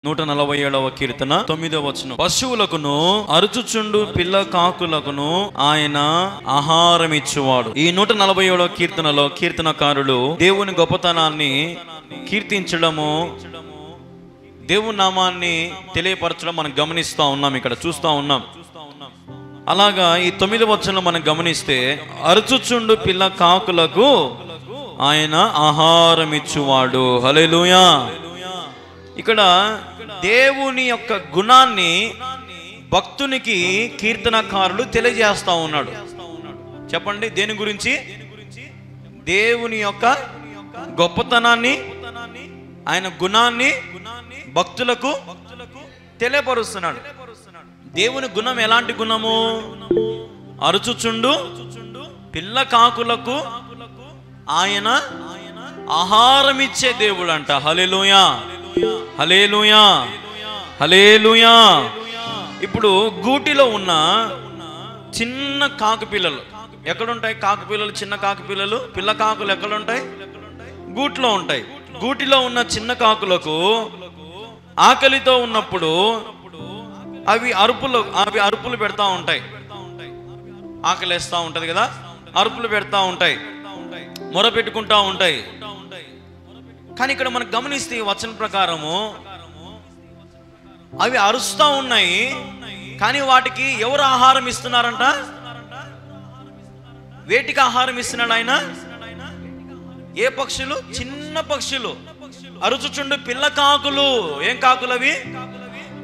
147వ కీర్తన 9వ వచనం. పశువులకును అరుచుచుండు పిల్ల కాకులకును ఆయన ఆహారం ఇచ్చువాడు. ఈ 147వ కీర్తనలో కీర్తనకారులు దేవుని గొప్పతనాన్ని కీర్తించడము, దేవుని నామాన్ని తెలియపరచడం మనం గమనిస్తా ఉన్నాం, ఇక్కడ చూస్తా ఉన్నాం. అలాగా ఈ 9వ వచనంలో మనం గమనిస్తే అరుచుచుండు పిల్ల కాకులకు ఆయన ఆహారం ఇచ్చువాడు. హల్లెలూయా. ఇక్కడ దేవుని యొక్క గుణాన్ని భక్తునికి కీర్తనకారుడు తెలియజేస్తా ఉన్నాడు. చెప్పండి, దేని గురించి? దేవుని యొక్క గొప్పతనాన్ని, ఆయన గుణాన్ని భక్తులకు తెలియపరుస్తున్నాడు. దేవుని గుణం ఎలాంటి గుణము? అరుచుచుండు పిల్ల కాకులకు ఆయన ఆహారం ఇచ్చే దేవుడు అంట. హల్లెలూయా, హల్లెలూయా, హల్లెలూయా. ఇప్పుడు గూటిలో ఉన్న చిన్న కాకు పిల్లలు ఎక్కడుంటాయి? కాకు పిల్లలు, చిన్న కాకు పిల్లలు, పిల్ల కాకులు ఎక్కడుంటాయి? గూట్లో ఉంటాయి. గూటిలో ఉన్న చిన్న కాకులకు ఆకలితో ఉన్నప్పుడు అవి అరుపులు పెడతా ఉంటాయి. ఆకలిస్తూ ఉంటది కదా, అరుపులు పెడతా ఉంటాయి, మొర పెట్టుకుంటా ఉంటాయి. కానీ ఇక్కడ మనం గమనిస్తే వచన ప్రకారము అవి అరుస్తూ ఉన్నాయి, కానీ వాటికి ఎవరు ఆహారం ఇస్తున్నారంట? వేటికి ఆహారం ఇస్తున్నాడు ఆయన? ఏ పక్షులు? చిన్న పక్షులు. అరుచుచుండు పిల్ల కాకులు. ఏం కాకులు అవి?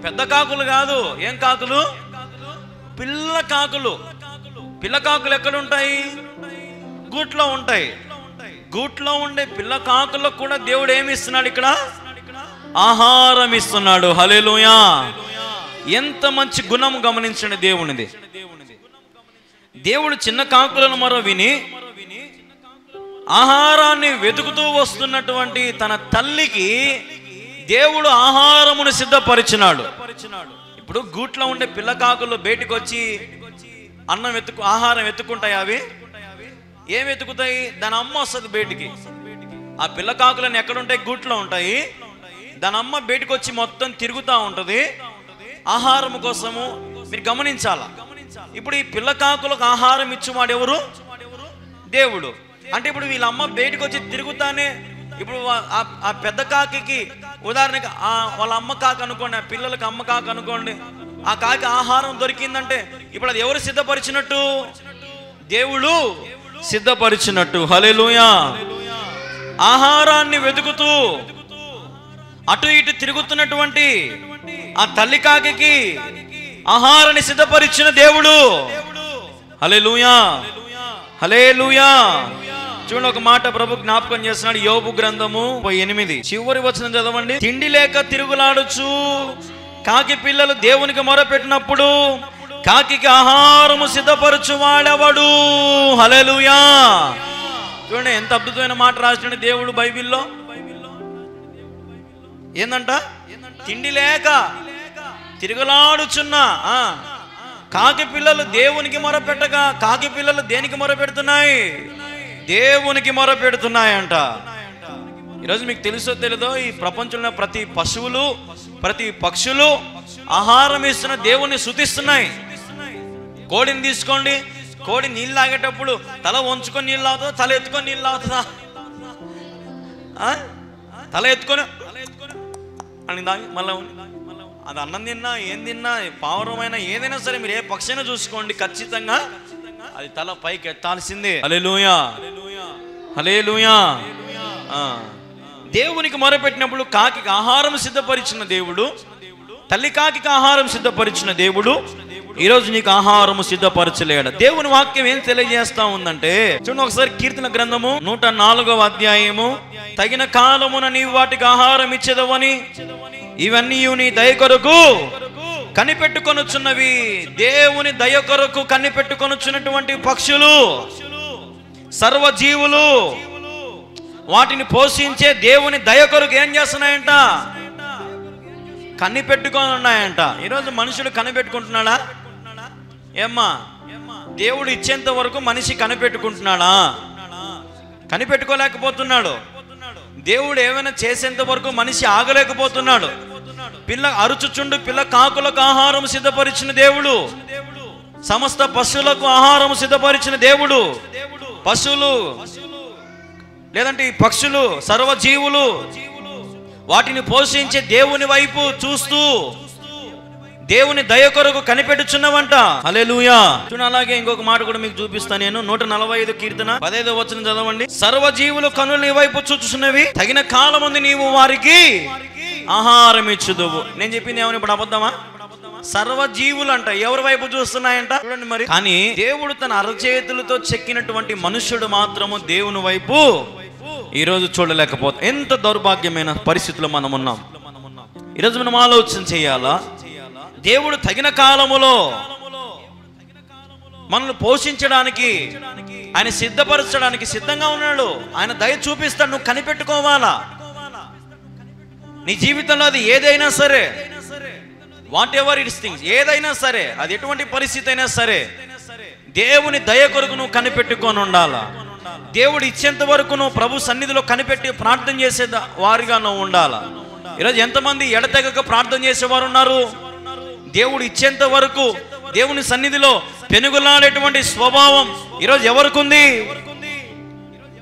పెద్ద కాకులు కాదు. ఏం కాకులు? పిల్ల కాకులు. పిల్ల కాకులు ఎక్కడుంటాయి? గూట్లో ఉంటాయి. గూట్లో ఉండే పిల్ల కాకులకు కూడా దేవుడు ఏమి ఇస్తున్నాడు? ఇక్కడ ఆహారం ఇస్తున్నాడు. హల్లెలూయా. ఎంత మంచి గుణం గమనించండి దేవునిది. దేవుడు చిన్న కాకులను మరో విని ఆహారాన్ని వెతుకుతూ వస్తున్నటువంటి తన తల్లికి దేవుడు ఆహారమును సిద్ధపరిచినాడు. ఇప్పుడు గూట్లో ఉండే పిల్ల కాకులు బయటికి వచ్చి ఆహారం ఎత్తుకుంటాయి. అవి ఏం వెతుకుతాయి? దాని అమ్మ వస్తుంది బయటికి. ఆ పిల్ల కాకులను ఎక్కడుంటాయి? గూట్లో ఉంటాయి. దాని అమ్మ బయటకు వచ్చి మొత్తం తిరుగుతూ ఉంటుంది ఆహారం కోసము. మీరు గమనించాలా. ఇప్పుడు ఈ పిల్ల కాకులకు ఆహారం ఇచ్చువాడు ఎవరు? దేవుడు. అంటే ఇప్పుడు వీళ్ళ అమ్మ బయటకు వచ్చి తిరుగుతానే, ఇప్పుడు ఆ పెద్ద కాకి ఉదాహరణకి వాళ్ళ అమ్మ కాకి అనుకోండి, ఆ పిల్లలకి అమ్మ కాకి అనుకోండి, ఆ కాకి ఆహారం దొరికిందంటే ఇప్పుడు అది ఎవరు సిద్ధపరిచినట్టు? దేవుడు సిద్ధపరిచినట్టు. హల్లెలూయా. ఆహారాన్ని వెతుకుతూ అటు ఇటు తిరుగుతున్నటువంటి ఆ తల్లి కాకి ఆహారాన్ని సిద్ధపరిచిన దేవుడు. హల్లెలూయా, హల్లెలూయా. చూడండి, ఒక మాట ప్రభు జ్ఞాపకం చేస్తున్నాడు. యోబు గ్రంథము 8 చివరి వచనం చదవండి. తిండి లేక తిరుగులాడుచు కాకి పిల్లలు దేవునికి మొరపెట్టినప్పుడు కాకి ఆహారము సిద్ధపరచు వాడెవడు? హల్లెలూయా. చూడండి ఎంత అద్భుతమైన మాట రాసినాడు దేవుడు బైబిల్లో. ఏందంట? తిండి లేక తిరుగులాడుచున్న కాకి పిల్లలు దేవునికి మొరపెట్టగా, కాకి పిల్లలు దేనికి మొరపెడుతున్నాయి? దేవునికి మొరపెడుతున్నాయంట. ఈరోజు మీకు తెలుసో తెలీదో, ఈ ప్రపంచంలో ప్రతి పశువులు, ప్రతి పక్షులు ఆహారం ఇస్తున్న దేవుణ్ణి స్తుతిస్తున్నాయి. కోడిని తీసుకోండి, కోడి నీళ్ళు తాగేటప్పుడు తల వంచుకొని నీళ్ళు తాగుతుందా? తల ఎత్తుకొని నీళ్ళు తాగుతుందా? తల ఎత్తుకొని అని తాగి మళ్ళీ అది అన్నం తిన్నా, ఏం తిన్నా, పావురమైనా ఏదైనా సరే మీరు ఏ పక్షైనా చూసుకోండి, ఖచ్చితంగా అది తల పైకి ఎత్తాల్సిందే. హల్లెలూయా, హల్లెలూయా. దేవునికి మొరపెట్టినప్పుడు కాకి ఆహారం సిద్ధపరిచిన దేవుడు, తల్లి కాకి ఆహారం సిద్ధపరిచిన దేవుడు ఈరోజు నీకు ఆహారము సిద్ధపరచలేడు. దేవుని వాక్యం ఏం తెలియజేస్తా ఉందంటే, చూడండి ఒకసారి కీర్తన గ్రంథము 104వ అధ్యాయము. తగిన కాలమున నీవు వాటికి ఆహారం ఇచ్చేదవని ఇవన్నీ నీ దయ కొరకు కనిపెట్టుకొనుచున్నవి. దేవుని దయ కొరకు కనిపెట్టుకొనుచున్నటువంటి పక్షులు, సర్వజీవులు, వాటిని పోషించే దేవుని దయ కొరకు ఏం చేస్తున్నాయంట? కనిపెట్టుకొని ఉన్నాయంట. ఈరోజు మనుషుడు కనిపెట్టుకుంటున్నాడా? ఏమ్మా, దేవుడు ఇచ్చేంత వరకు మనిషి కనిపెట్టుకుంటున్నాడా? కనిపెట్టుకోలేకపోతున్నాడు. దేవుడు ఏమైనా చేసేంత వరకు మనిషి ఆగలేకపోతున్నాడు. అరుచుచుండు పిల్ల కాకులకు ఆహారం సిద్ధపరిచిన దేవుడు, సమస్త పశువులకు ఆహారం సిద్ధపరిచిన దేవుడు, పశువులు లేదంటే ఈ పక్షులు సర్వజీవులు వాటిని పోషించే దేవుని వైపు చూస్తూ దేవుని దయ కొరకు కనిపెట్టుచున్నవంట. హల్లెలూయా. అలాగే ఇంకొక మాట కూడా మీకు చూపిస్తాను నేను. 145 కీర్తన 15వ వచనం చదవండి. సర్వజీవులు కనులు నీ వైపు చూచుచున్నవి, తగిన కాలం ఉంది నీవు వారికి ఆహారం ఇచ్చుదువు. నేను చెప్పింది ఏమని ఇప్పుడు అబద్ధమా? సర్వజీవులు అంట ఎవరి వైపు చూస్తున్నాయంట చూడండి మరి. కానీ దేవుడు తన అరచేతులతో చెక్కినటువంటి మనుష్యుడు మాత్రము దేవుని వైపు ఈరోజు చూడలేకపోతే ఎంత దౌర్భాగ్యమైన పరిస్థితిలో మనం ఉన్నాం. ఈరోజు మనం ఆలోచన చేయాలా? దేవుడు తగిన కాలములో మనల్ని పోషించడానికి, ఆయన సిద్ధపరచడానికి సిద్ధంగా ఉన్నాడు. ఆయన దయ చూపిస్తాడు, నువ్వు కనిపెట్టుకోవాలా. నీ జీవితంలో అది ఏదైనా సరే, వాట్ ఎవర్ ఇట్స్ థింగ్స్, ఏదైనా సరే, అది ఎటువంటి పరిస్థితి అయినా సరే, దేవుని దయ కొరకు నువ్వు కనిపెట్టుకొని ఉండాలా. దేవుడు ఇచ్చేంత వరకు నువ్వు ప్రభు సన్నిధిలో కనిపెట్టి ప్రార్థన చేసే వారిగా నువ్వు ఉండాలా. ఈరోజు ఎంతమంది ఎడతెగక ప్రార్థన చేసేవారు ఉన్నారు? దేవుడు ఇచ్చేంత వరకు దేవుని సన్నిధిలో పెనుగులాడేటువంటి స్వభావం ఈరోజు ఎవరికి ఉంది?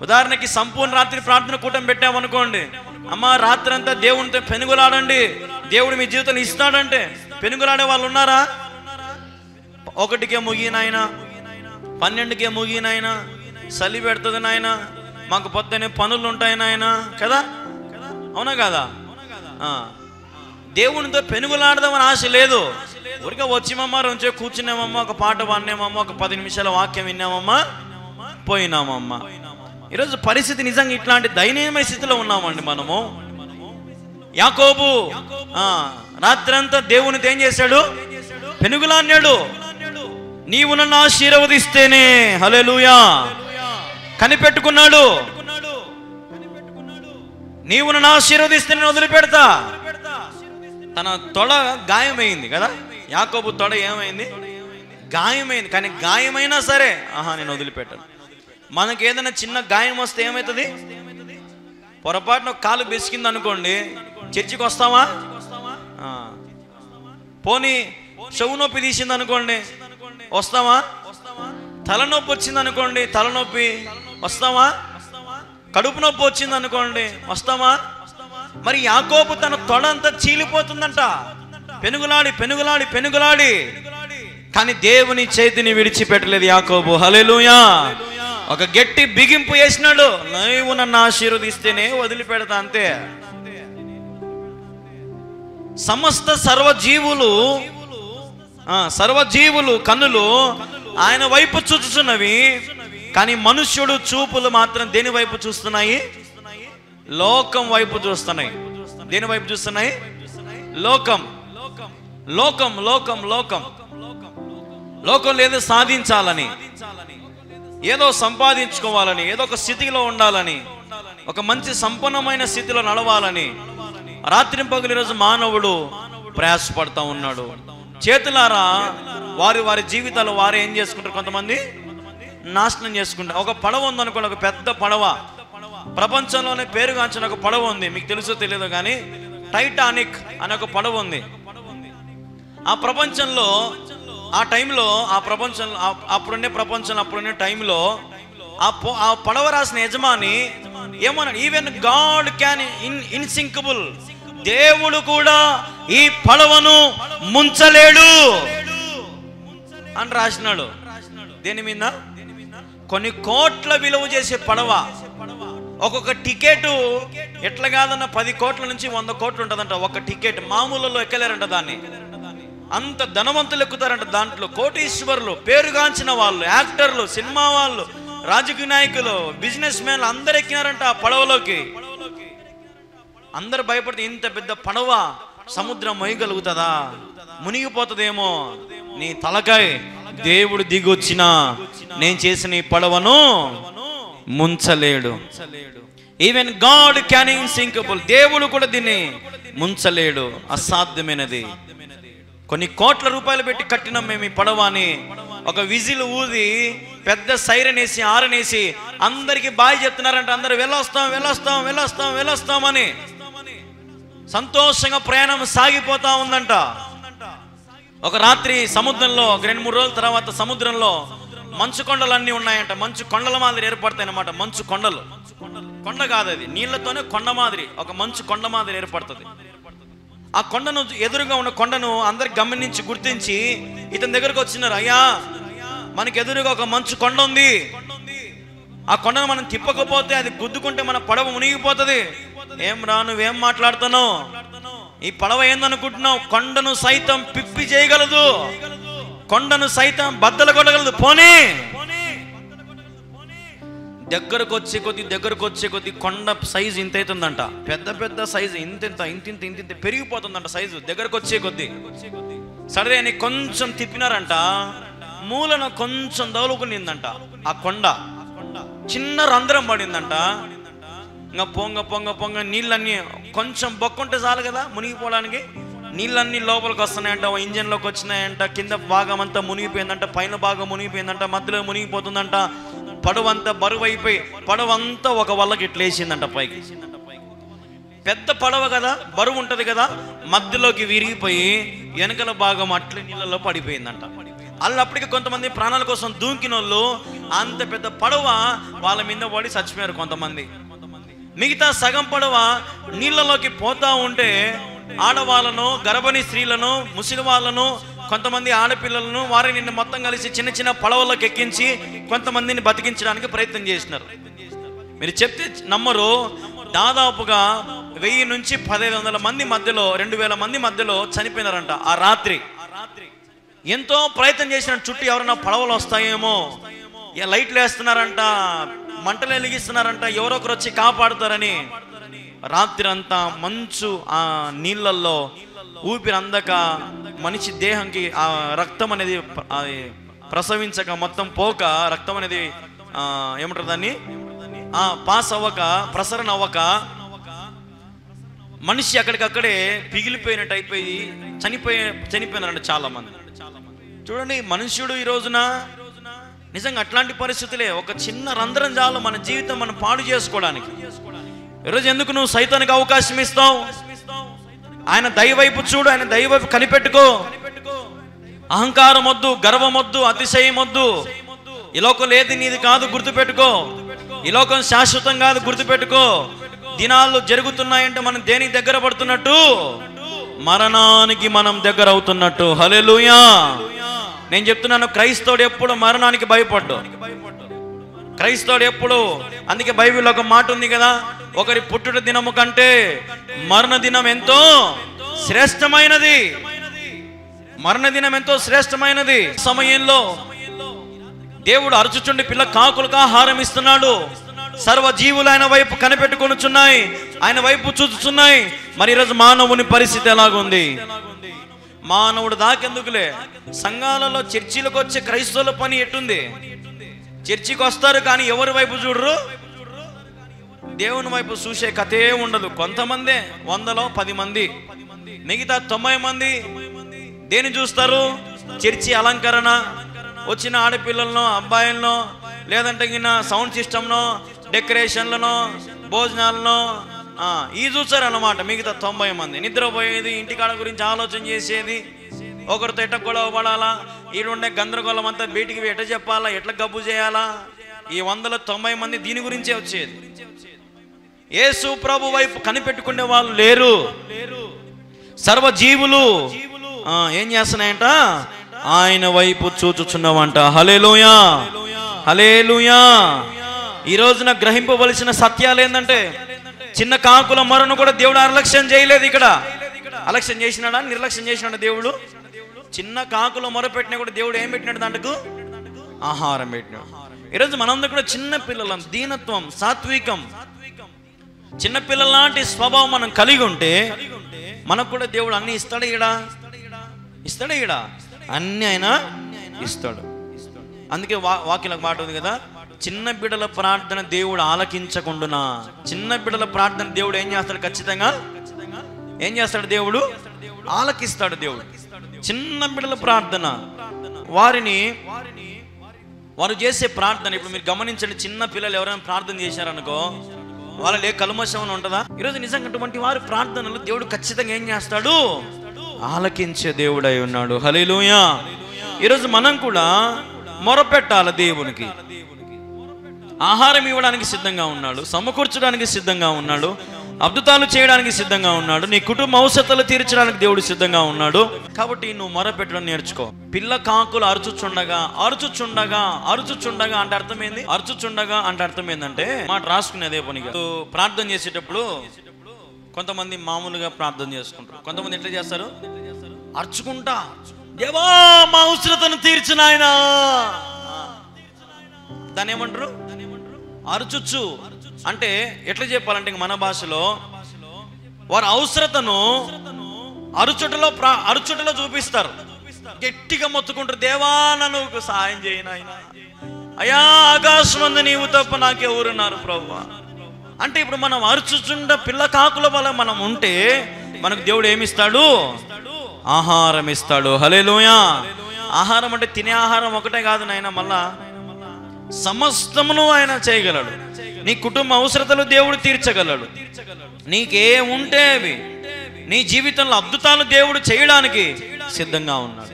ఉదాహరణకి సంపూర్ణ రాత్రి ప్రార్థన కూటం పెట్టామనుకోండి, అమ్మ రాత్రి అంతా దేవునితో పెనుగులాడండి, దేవుడు మీ జీవితాన్ని ఇస్తాడంటే పెనుగులాడే వాళ్ళు ఉన్నారా? 1కే ముగినాయన, 12కే ముగినాయన, చలి పెడుతుంది నాయన, మాకు పొద్దునే పనులు ఉంటాయి నాయన, కదా? అవునా కదా? దేవునితో పెనుగులాడదామని ఆశ లేదు. ఊరికే వచ్చిమమ్మ, రోజు కూర్చున్నామమ్మా, ఒక పాట పాడినామమ్మా, ఒక 10 నిమిషాల వాక్యం విన్నామమ్మా, పోయినామమ్మా. ఈరోజు పరిస్థితి నిజంగా ఇట్లాంటి దయనీయమైన స్థితిలో ఉన్నామండి మనము. యాకోబు రాత్రంతా దేవునితో ఏం చేశాడు? పెనుగులాడినాడు. నీవు నన్ను ఆశీర్వదిస్తేనే, హల్లెలూయా, కనిపెట్టుకున్నాడు. నీవు నన్ను ఆశీర్వదిస్తే నేను వదిలిపెడతా. తన తొడ గాయమైంది కదా, యాకోబు తొడ ఏమైంది? గాయమైంది. కానీ గాయమైనా సరే నేను వదిలిపెట్టాను. మనకి ఏదైనా చిన్న గాయం వస్తే ఏమవుతుంది? పొరపాటున కాలు బెసికింది అనుకోండి, చర్చికి వస్తామా? పోనీ చెవు నొప్పి తీసింది అనుకోండి, వస్తామా? తలనొప్పి వచ్చింది అనుకోండి, తలనొప్పి వస్తామా? కడుపు నొప్పి వచ్చింది అనుకోండి, వస్తామా? మరి యాకోబు తన తొడ అంతా చీలిపోతుందంట, పెనుగులాడి పెనుగులాడి పెనుగులాడి, కానీ దేవుని చేతిని విడిచిపెట్టలేదు యాకోబు. హల్లెలూయా. ఒక గట్టి బిగింపు వేసినాడు, నీవు నన్ను ఆశీర్వదిస్తేనే వదిలిపెడతా, అంతే. సమస్త సర్వజీవులు కన్నులు ఆయన వైపు చూచుచున్నవి, కానీ మనుష్యుడు చూపులు మాత్రం దేని వైపు చూస్తున్నాయి? లోకం వైపు చూస్తున్నాయి. దేని వైపు చూస్తున్నాయి? లోకం. లోకం లోకం లోకం లోకం ఏదో సాధించాలని, ఏదో సంపాదించుకోవాలని, ఏదో ఒక స్థితిలో ఉండాలని, ఒక మంచి సంపన్నమైన స్థితిలో నడవాలని రాత్రింపగలు ఈరోజు మానవుడు ప్రయాసపడతా ఉన్నాడు. చేతులారా వారి వారి జీవితాలు వారు ఏం చేసుకుంటారు? కొంతమంది నాశనం చేసుకుంటారు. ఒక పడవ ఉందనుకోండి, ఒక పెద్ద పడవ, ప్రపంచంలోనే పేరుగాంచిన ఒక పడవ ఉంది. మీకు తెలుసో తెలియదు కానీ టైటానిక్ అనే ఒక పడవ ఉంది. ఆ ప్రపంచంలో ఆ టైంలో అప్పుడుండే టైంలో ఆ పడవ రాసిన యజమాని ఏమన్నాడు? ఈవెన్ గాడ్ క్యాన్ ఇన్సింకబుల్, దేవుడు కూడా ఈ పడవను ముంచలేడు అని రాసినాడు. దేని మీద? కొన్ని కోట్ల విలువ చేసే పడవ. ఒక్కొక్క టికెట్ ఎట్లా కాదన్న 10 కోట్ల నుంచి 100 కోట్లు ఉంటుందంట ఒక టికెట్. మామూలులో ఎక్కలేరంట దాన్ని, అంత ధనవంతులు ఎక్కుతారంట దాంట్లో. కోటీశ్వరులు, పేరుగాంచిన వాళ్ళు, యాక్టర్లు, సినిమా వాళ్ళు, రాజకీయ నాయకులు, బిజినెస్ మ్యాన్లు అందరు ఎక్కినారంట ఆ పడవలోకి. అందరు భయపడితే ఇంత పెద్ద పడవ సముద్రం మొయ్యగలుగుతుందా? మునిగిపోతుందేమో. నీ తలకాయ, దేవుడు దిగొచ్చినా నేను చేసిన ఈ పడవను ముంచలేడు. ఈవెన్ గాడ్ క్యాన్ ఇన్సింకబుల్, దేవుడు కూడా దీన్ని ముంచలేడు, అసాధ్యమైనది. కొన్ని కోట్ల రూపాయలు పెట్టి కట్టినాం మేము ఈ పడవని. ఒక విజిల్ ఊది పెద్ద సైరన్ వేసి ఆరనేసి అందరికి బాయ్ చెప్తున్నారంట. అందరు వెళ్ళొస్తాం వెళ్ళొస్తాం వెళ్ళొస్తాం వెళ్ళొస్తామని. సంతోషంగా ప్రయాణం సాగిపోతా ఉందంట. ఒక రాత్రి సముద్రంలో, ఒక 2-3 రోజుల తర్వాత సముద్రంలో మంచు కొండలన్నీ ఉన్నాయంట. మంచు కొండల మాదిరి ఏర్పడతాయి అన్నమాట. మంచు కొండలు, కొండ కాదు అది, నీళ్లతోనే కొండ మాదిరి, ఒక మంచు కొండ మాదిరి ఏర్పడుతుంది. ఆ కొండను, ఎదురుగా ఉన్న కొండను అందరు గమనించి గుర్తించి ఇతని దగ్గరకు వచ్చినారు. అయ్యా, మనకి ఎదురుగా ఒక మంచు కొండ ఉంది, ఆ కొండను మనం తిప్పకపోతే అది గుద్దుకుంటే మన పడవ మునిగిపోతుంది. ఏం రా, నువ్వేం మాట్లాడుతున్నావు? ఈ పడవ ఏందనుకుంటున్నావు? కొండను సైతం పిప్పి చేయగలదు, కొండను సైతం బద్దలు కొట్టగలదు. పోనీ. దగ్గరకు వచ్చే కొద్ది కొండ సైజు ఇంత అవుతుందంట. పెద్ద పెద్ద సైజు ఇంత పెరిగిపోతుందంట సైజు దగ్గరకు వచ్చే కొద్ది. సరే అని కొంచెం తిప్పినారంట, మూలన కొంచెం దౌలుకునిందంట ఆ కొండ. చిన్న రంధ్రం పడిందంట. ఇంకా పొంగ నీళ్ళన్నీ కొంచెం బొక్కుంటే చాలు కదా మునిగిపోవడానికి. నీళ్ళన్నీ లోపలికి వస్తున్నాయంట, ఇంజన్లోకి వచ్చినాయంట. కింద భాగం అంతా మునిగిపోయిందంట, పైన భాగం మునిగిపోయిందంట, మధ్యలో మునిగిపోతుందంట. పడవంతా బరువు అయిపోయి పడవంతా ఒక వల్లకి ఇట్లా వేసిందంట పైకి. పెద్ద పడవ కదా, బరువు ఉంటుంది కదా, మధ్యలోకి విరిగిపోయి వెనకల భాగం అట్లా నీళ్ళలో పడిపోయిందంట. అప్పటికి కొంతమంది ప్రాణాల కోసం దూకిన వాళ్ళు, అంత పెద్ద పడవ వాళ్ళ మీద పడి చచ్చిపోయారు కొంతమంది. మిగతా సగం పడవ నీళ్ళలోకి పోతా ఉంటే ఆడవాళ్ళను, గర్భిణీ స్త్రీలను, ముసలి వాళ్ళను, కొంతమంది ఆడపిల్లలను వారిని మొత్తం కలిసి చిన్న చిన్న పడవలోకి ఎక్కించి కొంతమందిని బతికించడానికి ప్రయత్నం చేసినారు. మీరు చెప్తే నమ్మరు, దాదాపుగా 1000 నుంచి 1500 మంది మధ్యలో, 2000 మంది మధ్యలో చనిపోయినారంట ఆ రాత్రి. ఎంతో ప్రయత్నం చేసిన చుట్టూ ఎవరైనా పడవలు వస్తాయేమో, లైట్లు వేస్తున్నారంట, మంటలు వెలిగిస్తున్నారంట, ఎవరో ఒకరు వచ్చి కాపాడుతారని. రాత్రి అంతా మంచు, ఆ నీళ్ళల్లో ఊపిరి అందక మనిషి దేహంకి ఆ రక్తం అనేది ప్రసవించక, మొత్తం పోక, రక్తం అనేది ఏమంటారు దాన్ని, పాస్ అవ్వక, ప్రసరణ అవ్వక మనిషి అక్కడికక్కడే పిగిలిపోయినట్టు అయిపోయి చనిపోయినారంట చాలా మంది. చూడండి, మనుష్యుడు ఈ రోజున నిజంగా అట్లాంటి పరిస్థితులే. ఒక చిన్న రంధ్రం చాలు మన జీవితం మనం పాడు చేసుకోవడానికి. ఈరోజు ఎందుకు నువ్వు సైతానికి అవకాశం ఇస్తావు? ఆయన దయవైపు చూడు, ఆయన దయవైపు కనిపెట్టుకో. అహంకారం వద్దు, గర్వం వద్దు, అతిశయం వద్దు. ఈ లోకం ఏది నీది కాదు గుర్తుపెట్టుకో. ఈ లోకం శాశ్వతం కాదు గుర్తుపెట్టుకో. దినాలు జరుగుతున్నాయంటే మనం దేనికి దగ్గర పడుతున్నట్టు? మరణానికి మనం దగ్గర అవుతున్నట్టు. హల్లెలూయా. నేను చెప్తున్నాను, క్రైస్తవుడు ఎప్పుడు మరణానికి భయపడ్డు. క్రైస్తవుడు ఎప్పుడు, అందుకే బైబిల్లో ఒక మాట ఉంది కదా, ఒకరి పుట్టుట దినము కంటే మరణ దినం ఎంతో శ్రేష్టమైనది. మరణ దినం ఎంతో శ్రేష్టమైనది. సమయంలో దేవుడు అరుచుచుండి పిల్ల కాకులకు ఆహారం ఇస్తున్నాడు. సర్వజీవులు ఆయన వైపు కనిపెట్టుకొనుచున్నాయి, ఆయన వైపు చూచుచున్నాయి. మరి ఈరోజు మానవుని పరిస్థితి ఎలాగుంది? మానవుడు దాకెందుకులే, సంఘాలలో చర్చిలకు వచ్చే క్రైస్తవుల పని ఎట్టుంది? చర్చికి వస్తారు కానీ ఎవరి వైపు చూడరు, దేవుని వైపు చూసే కథే ఉండదు. కొంతమందే, 100లో 10 మంది, మిగతా 90 మంది దేని చూస్తారు? చర్చి అలంకరణ, వచ్చిన ఆడపిల్లలను, అబ్బాయిలను, లేదంటే గిన్న సౌండ్ సిస్టమ్ను, డెకరేషన్లను, భోజనాలను ఈ చూసారు అన్నమాట. మిగతా 90 మంది నిద్రపోయేది, ఇంటికాడ గురించి ఆలోచన చేసేది, ఒకరితో ఎట్లా గొడవ పడాలా, ఈడుండే గందరగోళం అంతా బయటికి ఎట్లా చెప్పాలా, ఎట్లా గబ్బు చేయాలా, ఈ 100లో 90 మంది దీని గురించే వచ్చేది. యేసు ప్రభు వైపు కనిపెట్టుకునే వాళ్ళు లేరు. సర్వజీవులు ఏం చేస్తున్నాయంట? ఆయన వైపు చూచుచున్నావంట. హల్లెలూయా, హల్లెలూయా. ఈ రోజున గ్రహింపవలసిన సత్యాలు ఏంటంటే, చిన్న కాకుల మొరను కూడా దేవుడు నిర్లక్ష్యం చేయలేదు. ఇక్కడ అలక్ష్యం చేసినాడా, నిర్లక్ష్యం చేసినాడా దేవుడు? చిన్న కాకుల మొర పెట్టినా కూడా దేవుడు ఏం పెట్టినాడు? దాంట్లో ఆహారం పెట్టినాడు. ఈరోజు మనందరూ కూడా చిన్న పిల్లలం, దీనత్వం, సాత్వికం, చిన్నపిల్లల లాంటి స్వభావం మనం కలిగి ఉంటే మనకు కూడా దేవుడు అన్ని ఇస్తాడు. ఇస్తాడు అన్ని ఆయన ఇస్తాడు. అందుకే వాక్యంలో మాట ఉంది కదా, చిన్న బిడ్డల ప్రార్థన దేవుడు ఆలకించకుండునా. చిన్న బిడ్డల ప్రార్థన దేవుడు ఏం చేస్తాడు? ఖచ్చితంగా ఏం చేస్తాడు? దేవుడు ఆలకిస్తాడు. దేవుడు చిన్న బిడ్డల ప్రార్థన, వారు చేసే ప్రార్థన. ఇప్పుడు మీరు గమనించండి, చిన్న పిల్లలు ఎవరైనా ప్రార్థన చేశారనుకో, వాళ్ళలో ఏ కల్మషం ఉంటుందా? ఈరోజు నిజంగా అటువంటి వారి ప్రార్థనలు దేవుడు ఖచ్చితంగా ఏం చేస్తాడు? ఆలకించే దేవుడై ఉన్నాడు. హల్లెలూయా. ఈరోజు మనం కూడా మొరపెట్టాలి దేవునికి. ఆహారం ఇవ్వడానికి సిద్ధంగా ఉన్నాడు, సమకూర్చడానికి సిద్ధంగా ఉన్నాడు, అద్భుతాలు చేయడానికి సిద్ధంగా ఉన్నాడు, నీ కుటుంబ అవసరతలు తీర్చడానికి దేవుడు సిద్ధంగా ఉన్నాడు. కాబట్టి నువ్వు మొరపెట్టడం నేర్చుకో. పిల్ల కాకులు అరుచుచుండగా అరుచుచుండగా అరుచుచుండగా అంటే అర్థమైంది. అరుచుచుండగా అంటే అర్థం ఏంటంటే మాట రాసుకునేదే పనిగా. ప్రార్థన చేసేటప్పుడు కొంతమంది మామూలుగా ప్రార్థన చేసుకుంటారు, కొంతమంది ఎట్లా చేస్తారు? అరుచుకుంటా, దేవా మా అవసరతను తీర్చిన ఆయన. దాన్ని ఏమంటారు? అరుచుచ్చు. అంటే ఎట్లా చెప్పాలంటే మన భాషలో వారి అవసరతను అరుచుటలో చూపిస్తారు. గట్టిగా మొత్తుకుంటారు, దేవా నన్ను సహాయం చేయను ఆయన, అయ్యా ఆకాశమందు నీవు తప్ప నాకెవరున్నారు ప్రభువా. అంటే ఇప్పుడు మనం అరుచుచుండ పిల్ల కాకుల వల్ల మనం ఉంటే మనకు దేవుడు ఏమిస్తాడు? ఆహారం ఇస్తాడు. హల్లెలూయా. ఆహారం అంటే తినే ఆహారం ఒకటే కాదు నాయన, మళ్ళా సమస్తమును ఆయన చేయగలడు. నీ కుటుంబ అవసరతలు దేవుడు తీర్చగలడు. నీకే ఉంటే అవి నీ జీవితంలో అద్భుతాలు దేవుడు చేయడానికి సిద్ధంగా ఉన్నాడు.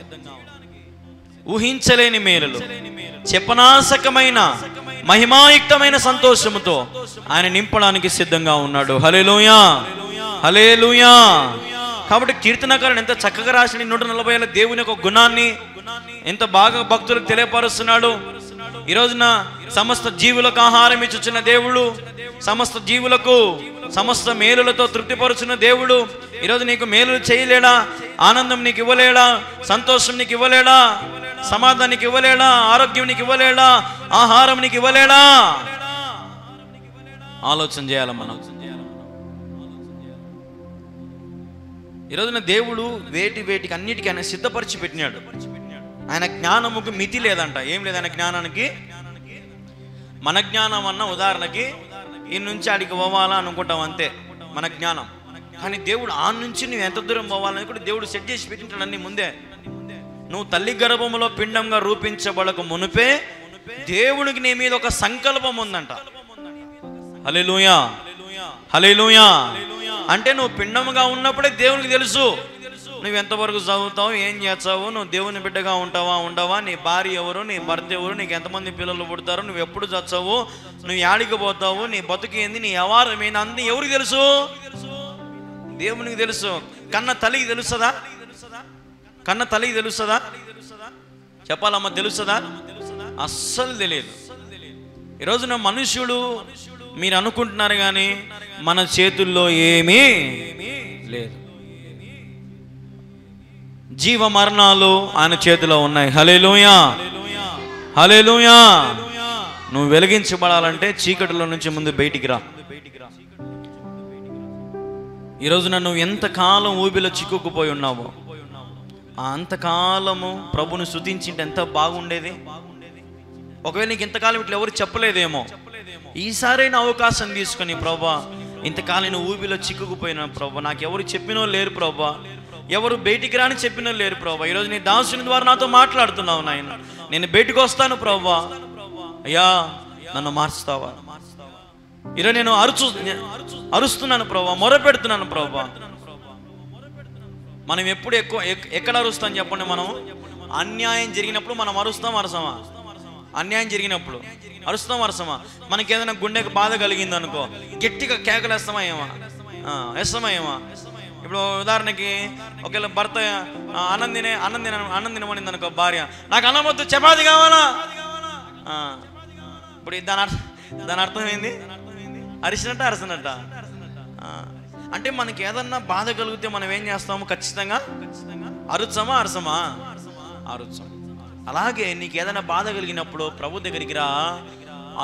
ఊహించలేని మేలులు, చెప్పనాశకమైన మహిమాయుక్తమైన సంతోషముతో ఆయన నింపడానికి సిద్ధంగా ఉన్నాడు. హల్లెలూయా, హల్లెలూయా. కాబట్టి కీర్తనకారుడు ఎంత చక్కగా రాసిన 140 దేవుని యొక్క గుణాన్ని ఎంత బాగా భక్తులకు తెలియపరుస్తున్నాడు. ఈ రోజున సమస్త జీవులకు ఆహారం ఇచ్చుచున్న దేవుడు, సమస్త జీవులకు సమస్త మేలులతో తృప్తిపరుచున్న దేవుడు ఈరోజు నీకు మేలులు చేయలేడా? ఆనందం నీకు ఇవ్వలేడా? సంతోషం నీకు ఇవ్వలేడా? సమాధానం నీకు ఇవ్వలేడా? ఆరోగ్యం నీకు ఇవ్వలేడా? ఆహారం నీకు ఇవ్వలేడా? ఆలోచన చేయాలి మనం. ఈరోజున దేవుడు వేటికి అన్నిటికీ ఆయన సిద్ధపరిచి పెట్టినాడు. ఆయన జ్ఞానముకు మితి లేదంట. ఏం లేదు ఆయన జ్ఞానానికి. మన జ్ఞానం అన్న ఉదాహరణకి ఈ నుంచి ఆడికి పోవాలా అనుకుంటాం అంతే మన జ్ఞానం. కానీ దేవుడు ఆ నుంచి నువ్వు ఎంత దూరం పోవాలని కూడా దేవుడు సెట్ చేసి పెట్టింటాడు అన్ని ముందే. నువ్వు తల్లి గర్భములో పిండంగా రూపించబడక మునిపే దేవునికి నీ మీద ఒక సంకల్పం ఉందంట. హల్లెలూయా, హల్లెలూయా. అంటే నువ్వు పిండముగా ఉన్నప్పుడే దేవునికి తెలుసు నువ్వు ఎంతవరకు చదువుతావు, ఏం చేస్తావు, నువ్వు దేవుని బిడ్డగా ఉండవా, నీ భార్య ఎవరు, నీ భర్త ఎవరు, నీకు ఎంతమంది పిల్లలు పుడతారు, నువ్వు ఎప్పుడు చచ్చావు, నువ్వు యాడికి పోతావు, నీ బతుకు ఏంది, నీ వ్యవహారం ఏంది, అన్ని ఎవరికి తెలుసు? దేవునికి తెలుసు. కన్న తల్లికి తెలుస్తుందా? కన్న తల్లికి తెలుస్తుందా? చెప్పాలమ్మా, తెలుస్తుందా? అస్సలు తెలియదు. ఈరోజున మనుష్యుడు మీరు అనుకుంటున్నారు కానీ మన చేతుల్లో ఏమీ లేదు. జీవ మరణాలు ఆయన చేతిలో ఉన్నాయి. హల్లెలూయా, హల్లెలూయా. నువ్వు వెలిగించబడాలంటే చీకటిలో నుంచి ముందు బయటికి రా. ఈరోజున నువ్వు ఎంతకాలం ఊబిలో చిక్కుకుపోయి ఉన్నావో అంతకాలము ప్రభుని స్తుతించింటే ఎంత బాగుండేది. ఒకవేళ నీకు ఇంతకాలం ఇట్లా ఎవరు చెప్పలేదేమో, ఈసారైనా అవకాశం తీసుకొని ప్రభా ఇంతకాలం నేను ఊబిలో చిక్కుకుపోయినా ప్రభా, నాకు ఎవరు చెప్పినో లేరు ప్రభా, ఎవరు బయటికి రాని చెప్పినో లేరు ప్రభా. ఈరోజు నీ దాసుని ద్వారా నాతో మాట్లాడుతున్నావు నాయన. నేను బయటకు వస్తాను ప్రభా, అయ్యా నన్ను మార్చుతావా? ఈరోజు నేను అరుస్తున్నాను ప్రభా, మొరపెడుతున్నాను ప్రభా. మనం ఎప్పుడు ఎక్కడ అరుస్తాం చెప్పండి? మనం అన్యాయం జరిగినప్పుడు మనం అరుస్తామా? అన్యాయం జరిగినప్పుడు అరుస్తామా? మనకి ఏదైనా గుండెకి బాధ కలిగింది అనుకో, గట్టిగా కేకలేస్తామా ఏమా? వేస్తామా? ఇప్పుడు ఉదాహరణకి ఒకవేళ భర్త అన్నం తినమనింది అనుకో భార్య, నాకు అన్నం వద్దు చపాతి కావాలా? ఇప్పుడు దాని అర్థం ఏంది? అరిసినట్ట. అంటే మనకి ఏదన్నా బాధ కలిగితే మనం ఏం చేస్తాము? ఖచ్చితంగా అరుచామా? అరుచాం. అలాగే నీకు ఏదైనా బాధ కలిగినప్పుడు ప్రభు దగ్గరికి రా.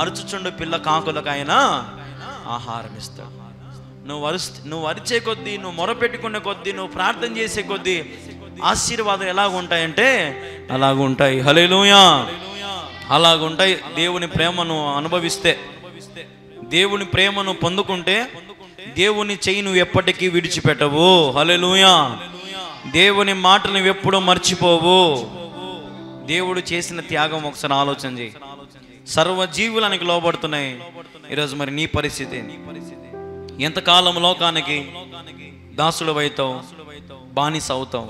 అరుచుచుండు పిల్ల కాకులకు ఆయన ఆహారం ఇస్తాడు. నువ్వు అరిచే కొద్దీ, నువ్వు మొరపెట్టుకునే కొద్దీ, నువ్వు ప్రార్థన చేసే కొద్దీ ఆశీర్వాదం ఎలాగుంటాయంటే అలాగుంటాయి. హల్లెలూయా, అలాగుంటాయి. దేవుని ప్రేమను అనుభవిస్తే, దేవుని ప్రేమను పొందుకుంటే దేవుని చెయ్యి నువ్వు ఎప్పటికీ విడిచిపెట్టవు. హల్లెలూయా. దేవుని మాట నువ్వు ఎప్పుడూ మర్చిపోవు. దేవుడు చేసిన త్యాగం ఒకసారి ఆలోచన చేయి. సర్వజీవులానికి లోబడుతున్నాయి. ఈరోజు మరి నీ పరిస్థితి ఎంతకాలం లోకానికి దాసుడు అవుతావు, బానిస అవుతావు?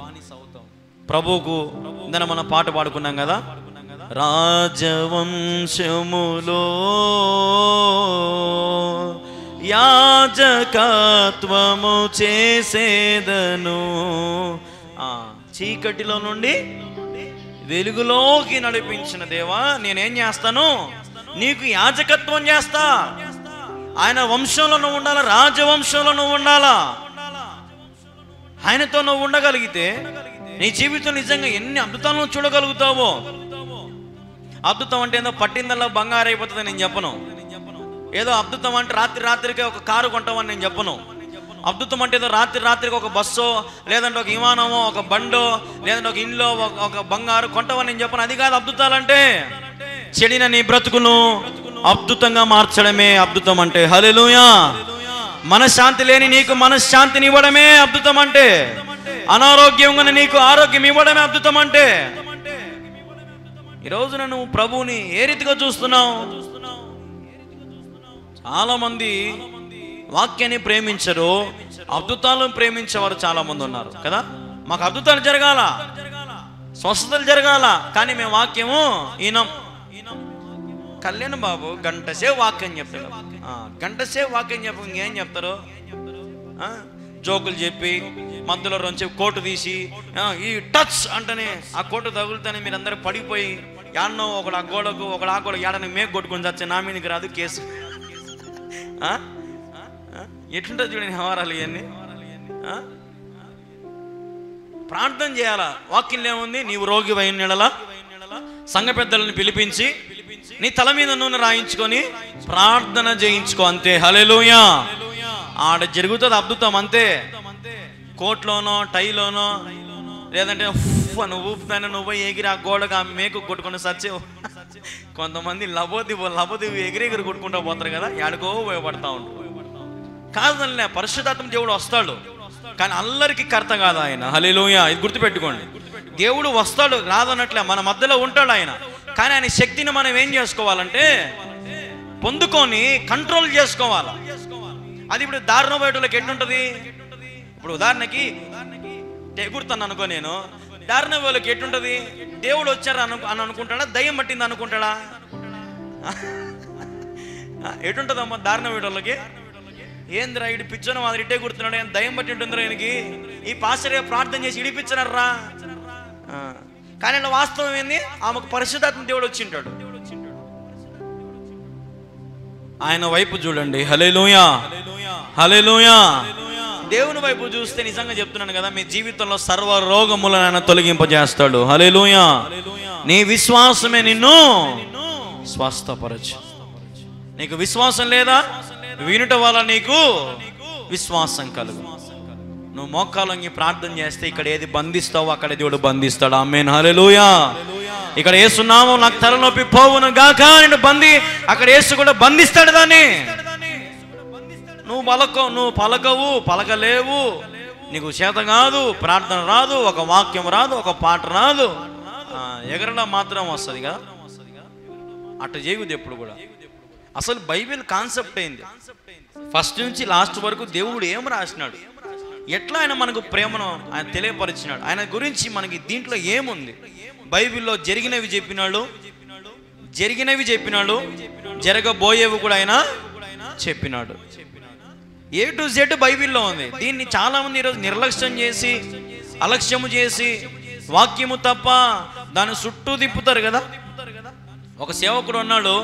ప్రభువుకు ఇందన మనం పాట పాడుకున్నాం కదా, రాజవంశములో యాజకత్వము చేసేదను, చీకటిలో నుండి వెలుగులోకి నడిపించిన దేవా, నేనేం చేస్తాను? నీకు యాజకత్వం చేస్తా. ఆయన వంశంలో నువ్వు ఉండాలా, రాజవంశంలో నువ్వు ఉండాలా. ఆయనతో నువ్వు ఉండగలిగితే నీ జీవితం నిజంగా ఎన్ని అద్భుతాలను చూడగలుగుతావో. అద్భుతం అంటే ఏదో పట్టిందల్లా బంగారు అయిపోతుంది నేను చెప్పను. ఏదో అద్భుతం అంటే రాత్రికి ఒక కారు కొంటామని నేను చెప్పను. అద్భుతం అంటే ఏదో రాత్రికి ఒక బస్సో, లేదంటే ఒక విమానమో, ఒక బండో, లేదంటే ఒక ఇంట్లో ఒక బంగారు కొంటామని నేను చెప్పను. అది కాదు అద్భుతాలంటే. చెడిన నీ బ్రతుకును అద్భుతంగా మార్చడమే అద్భుతం అంటే. హల్లెలూయా. మనశ్శాంతి లేని నీకు మనశ్శాంతిని ఇవ్వడమే అద్భుతం అంటే. అనారోగ్యంగా నీకు ఆరోగ్యం ఇవ్వడమే అద్భుతం అంటే. ఈరోజు నువ్వు ప్రభువుని ఏ రీతిగా చూస్తున్నావు? చాలా మంది వాక్యాన్ని ప్రేమించరు, అద్భుతాలను ప్రేమించేవారు చాలా మంది ఉన్నారు కదా. మాకు అద్భుతాలు జరగాల, స్వస్థతలు జరగాల, కానీ మేము వాక్యము ఈనం. కళ్యాణ్ బాబు గంటసేపు వాక్యం చెప్తాడు, గంటసేపు వాక్యం చెప్పు, ఇంకేం చెప్తారు? జోకులు చెప్పి మధ్యలో రెండు కోటు తీసి ఈ టచ్ అంటేనే ఆ కోటు తగులుతానే మీరు అందరూ పడిపోయి యాడనో ఒకడు ఆ గోడకు ఒకడు ఆ గోడ ఏడని మేకు కొట్టుకొని చచ్చే నా మీదకి రాదు కేసు. ఎట్లుంటుంది చూడండి వ్యవహారాలు ఇవన్నీ. ప్రార్థన చేయాలా? వాక్యంలో ఏముంది? నీవు రోగి అయిన నెలలా సంఘ పెద్దలను పిలిపించి నీ తల మీద నూనె రాయించుకొని ప్రార్థన చేయించుకో, అంతే. హల్లెలూయా. ఆడ జరుగుతుంది అద్భుతం అంతే. కోట్లోనో టైలోనో లేదంటే నువ్వు ఊపుతానే నువ్వు ఎగిరి ఆ గోడకు ఆ మేకు కొట్టుకుని సచ్చేవు. కొంతమంది లబోదివి ఎగిరి కొట్టుకుంటూ పోతారు కదా, ఎడకో ఉపయోగపడతా ఉంటారు. కాదనిలే, పరిశుద్ధాత్మ దేవుడు వస్తాడు, కానీ అల్లరికి కర్త కాదు ఆయన. హల్లెలూయా. ఇది గుర్తుపెట్టుకోండి. దేవుడు వస్తాడు, రాదన్నట్లే, మన మధ్యలో ఉంటాడు ఆయన. కానీ ఆయన శక్తిని మనం ఏం చేసుకోవాలంటే పొందుకొని కంట్రోల్ చేసుకోవాలి. అది ఇప్పుడు దారుణ బయటలోకి ఎట్లుంటుంది? ఇప్పుడు ఉదాహరణకి ఎగురుతాను అనుకో, నేను దారుణ వాళ్ళకి ఎట్లుంటుంది? దేవుడు వచ్చారు అని అనుకుంటాడా? దయ్యం పట్టింది అనుకుంటాడా? ఎటుంటుందమ్మా దారుణ వీడోళ్ళకి? ఏందిరా ఇడి పిచ్చోన మాదిరి ఇట్టే గుర్తున్నాడు, ఏం దయ్యం పట్టి ఉంటుందిరా ఈయనకి, ఈ పాస్టర్ ప్రార్థన చేసి ఇడిపించనర్రా. కానీ వాస్తవం ఏంది? ఆమెకు పరిశుద్ధాత్మ దేవుడు వచ్చింటాడు. ఆయన వైపు చూడండి. హల్లెలూయా, హల్లెలూయా. దేవుని వైపు చూస్తే నిజంగా చెప్తున్నాను కదా, మీ జీవితంలో సర్వ రోగములను ఆయన తొలగింపజేస్తాడు. హల్లెలూయా. నీ విశ్వాసమే నిన్ను స్వస్థపరచు. నీకు విశ్వాసం లేదా? వినుట వల్ల నీకు విశ్వాసం కలుగు. నువ్వు మోకాళ్ళొంగి ప్రార్థన చేస్తే ఇక్కడ ఏది బంధిస్తావో అక్కడ దేవుడు బంధిస్తాడు. ఆమేన్. హల్లెలూయా. ఇక్కడ యేసు నామం నాకు తలనొప్పి పోవును గాక నిన్ను అక్కడ యేసు కూడా బంధిస్తాడు దాన్ని. నువ్వు పలకవు, పలకలేవు, నీకు చేత కాదు, ప్రార్థన రాదు, ఒక వాక్యం రాదు, ఒక పాట రాదు, ఎగరడం మాత్రం వస్తుంది కదా. అట్ట చేయదు ఎప్పుడు కూడా. అసలు బైబిల్ కాన్సెప్ట్ అయింది ఫస్ట్ నుంచి లాస్ట్ వరకు. దేవుడు ఏం రాసినాడు, ఎట్లా ఆయన మనకు ప్రేమను ఆయన తెలియపరిచినాడు, ఆయన గురించి మనకి దీంట్లో ఏముంది? బైబిల్లో జరిగినవి చెప్పినాడు, జరగబోయేవి కూడా ఆయన చెప్పినాడు. A to Z బైబిల్లో ఉంది. దీన్ని చాలా మంది ఈరోజు నిర్లక్ష్యం చేసి, అలక్ష్యము చేసి, వాక్యము తప్ప దాని చుట్టూ తిప్పుతారు కదా. ఒక సేవకుడు ఉన్నాడు,